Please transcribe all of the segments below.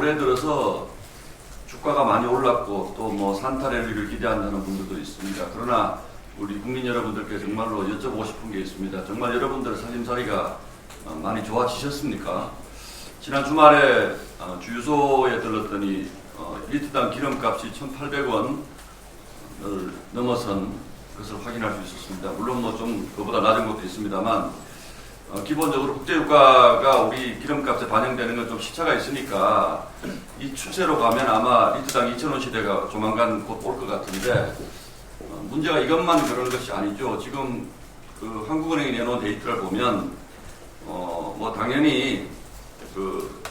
올해 들어서 주가가 많이 올랐고 또 뭐 산타 랠리를 기대한다는 분들도 있습니다. 그러나 우리 국민 여러분들께 정말로 여쭤보고 싶은 게 있습니다. 정말 여러분들의 살림살이가 많이 좋아지셨습니까? 지난 주말에 주유소에 들렀더니 리터당 기름값이 1,800원을 넘어선 것을 확인할 수 있었습니다. 물론 뭐 좀 그보다 낮은 것도 있습니다만 기본적으로 국제유가가 우리 기름값에 반영되는 건 좀 시차가 있으니까 이 추세로 가면 아마 리터당 2,000원 시대가 조만간 곧 올 것 같은데 문제가 이것만 그런 것이 아니죠. 지금 그 한국은행이 내놓은 데이터를 보면 뭐 당연히 그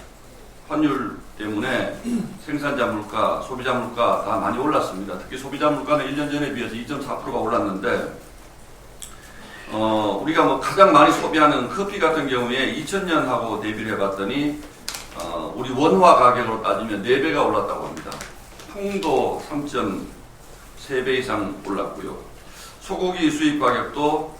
환율 때문에 생산자 물가, 소비자 물가 다 많이 올랐습니다. 특히 소비자 물가는 1년 전에 비해서 2.4%가 올랐는데 우리가 뭐 가장 많이 소비하는 커피 같은 경우에 2000년하고 대비를 해봤더니 우리 원화 가격으로 따지면 4배가 올랐다고 합니다. 콩도 3.3배 이상 올랐고요. 소고기 수입 가격도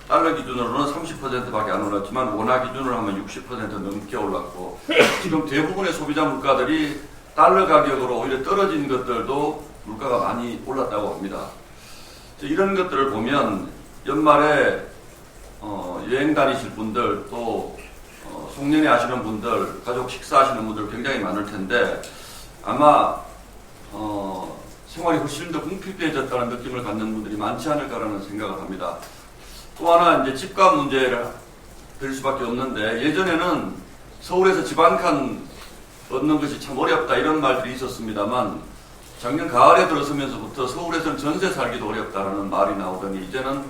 달러 기준으로는 30%밖에 안 올랐지만 원화 기준으로 하면 60% 넘게 올랐고 지금 대부분의 소비자 물가들이 달러 가격으로 오히려 떨어진 것들도 물가가 많이 올랐다고 합니다. 이런 것들을 보면 연말에 여행 다니실 분들 또 송년회 하시는 분들 가족 식사하시는 분들 굉장히 많을 텐데 아마 생활이 훨씬 더 궁핍해졌다는 느낌을 갖는 분들이 많지 않을까라는 생각을 합니다. 또 하나 이제 집값 문제를 될 수밖에 없는데 예전에는 서울에서 집 한 칸 얻는 것이 참 어렵다 이런 말들이 있었습니다만 작년 가을에 들어서면서부터 서울에서는 전세 살기도 어렵다라는 말이 나오더니 이제는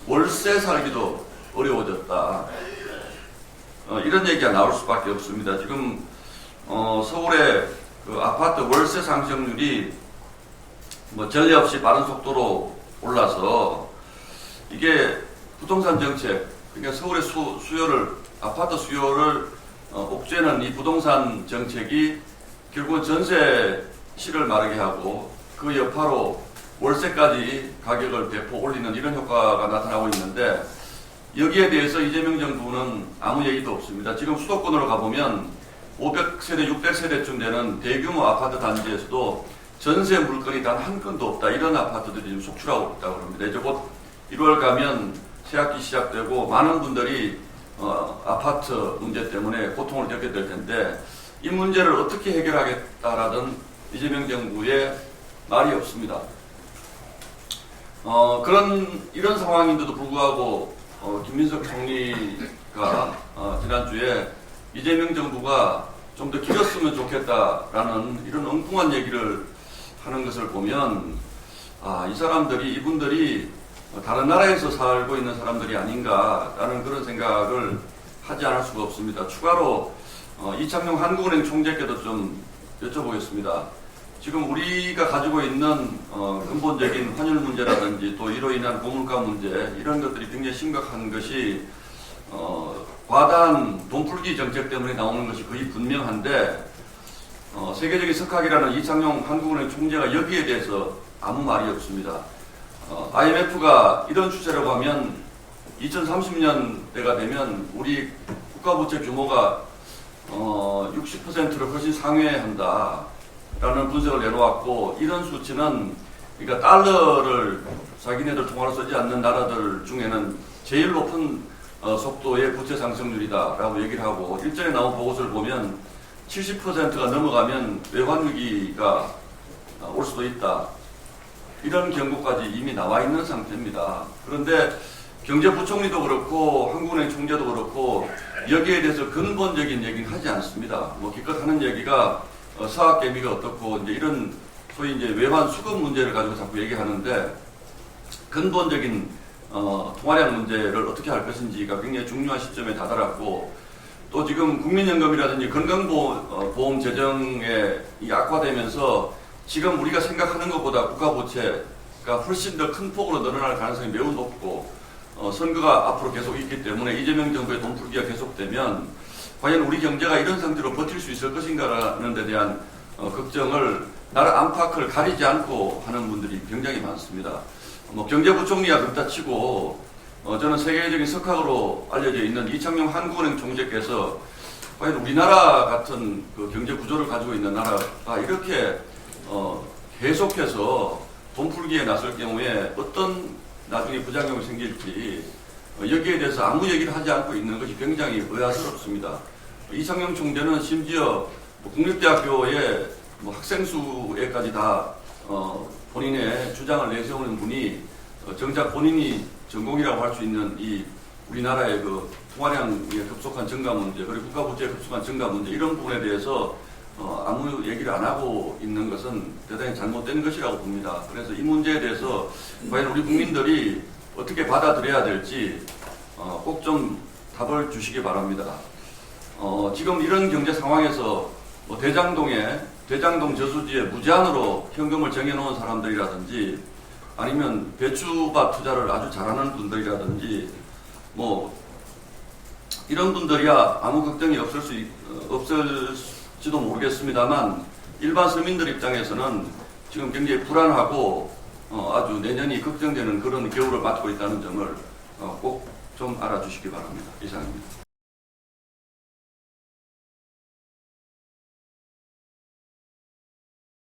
월세 살기도 어려워졌다. 이런 얘기가 나올 수밖에 없습니다. 지금 서울의 그 아파트 월세 상승률이 뭐 전례 없이 빠른 속도로 올라서 이게 부동산 정책, 그러니까 서울의 수요를 아파트 수요를 옥죄는 이 부동산 정책이 결국은 전세시를 마르게 하고 그 여파로 월세까지 가격을 대폭 올리는 이런 효과가 나타나고 있는데 여기에 대해서 이재명 정부는 아무 얘기도 없습니다. 지금 수도권으로 가보면 500세대, 600세대쯤 되는 대규모 아파트 단지에서도 전세 물건이 단 한 건도 없다. 이런 아파트들이 지금 속출하고 있다고 합니다. 이제 곧 1월 가면 새학기 시작되고 많은 분들이 아파트 문제 때문에 고통을 겪게 될 텐데 이 문제를 어떻게 해결하겠다라는 이재명 정부의 말이 없습니다. 이런 상황인데도 불구하고 김민석 총리가 지난주에 이재명 정부가 좀 더 길었으면 좋겠다라는 이런 엉뚱한 얘기를 하는 것을 보면 이분들이 다른 나라에서 살고 있는 사람들이 아닌가라는 그런 생각을 하지 않을 수가 없습니다. 추가로 이창용 한국은행 총재께도 좀 여쭤보겠습니다. 지금 우리가 가지고 있는 근본적인 환율 문제라든지 또 이로 인한 고물가 문제 이런 것들이 굉장히 심각한 것이 과다한 돈풀기 정책 때문에 나오는 것이 거의 분명한데 세계적인 석학이라는 이창용 한국은행 총재가 여기에 대해서 아무 말이 없습니다. IMF가 이런 추세로 가면 2030년대가 되면 우리 국가부채 규모가 60%를 훨씬 상회한다. 라는 분석을 내놓았고 이런 수치는 그러니까 달러를 자기네들 통화로 쓰지 않는 나라들 중에는 제일 높은 속도의 부채 상승률이다 라고 얘기를 하고 일전에 나온 보고서를 보면 70%가 넘어가면 외환위기가 올 수도 있다 이런 경고까지 이미 나와 있는 상태입니다. 그런데 경제부총리도 그렇고 한국은행 총재도 그렇고 여기에 대해서 근본적인 얘기는 하지 않습니다. 뭐 기껏 하는 얘기가 사학개미가 어떻고 이제 이런 소위 이제 외환 수급 문제를 가지고 자꾸 얘기하는데 근본적인 통화량 문제를 어떻게 할 것인지가 굉장히 중요한 시점에 다다랐고 또 지금 국민연금이라든지 건강보험 재정에 악화되면서 지금 우리가 생각하는 것보다 국가부채가 훨씬 더 큰 폭으로 늘어날 가능성이 매우 높고 선거가 앞으로 계속 있기 때문에 이재명 정부의 돈풀기가 계속되면 과연 우리 경제가 이런 상태로 버틸 수 있을 것인가라는 데 대한 걱정을 나라 안팎을 가리지 않고 하는 분들이 굉장히 많습니다. 경제부총리가 그렇다 치고 저는 세계적인 석학으로 알려져 있는 이창용 한국은행 총재께서 과연 우리나라 같은 그 경제 구조를 가지고 있는 나라가 이렇게 계속해서 돈 풀기에 나설 경우에 어떤 나중에 부작용이 생길지 여기에 대해서 아무 얘기를 하지 않고 있는 것이 굉장히 의아스럽습니다. 이창용 총재는 심지어 국립대학교의 학생 수에까지 다 본인의 주장을 내세우는 분이 정작 본인이 전공이라고 할 수 있는 이 우리나라의 그 통화량의 급속한 증가 문제 그리고 국가 부채의 급속한 증가 문제 이런 부분에 대해서 아무 얘기를 안 하고 있는 것은 대단히 잘못된 것이라고 봅니다. 그래서 이 문제에 대해서 과연 우리 국민들이 어떻게 받아들여야 될지 꼭 좀 답을 주시기 바랍니다. 지금 이런 경제 상황에서 대장동 저수지에 무제한으로 현금을 정해놓은 사람들이라든지 아니면 배추밭 투자를 아주 잘하는 분들이라든지 이런 분들이야 아무 걱정이 없을지도 모르겠습니다만 일반 서민들 입장에서는 지금 굉장히 불안하고 아주 내년이 걱정되는 그런 겨울을 맞고 있다는 점을 꼭 좀 알아주시기 바랍니다. 이상입니다.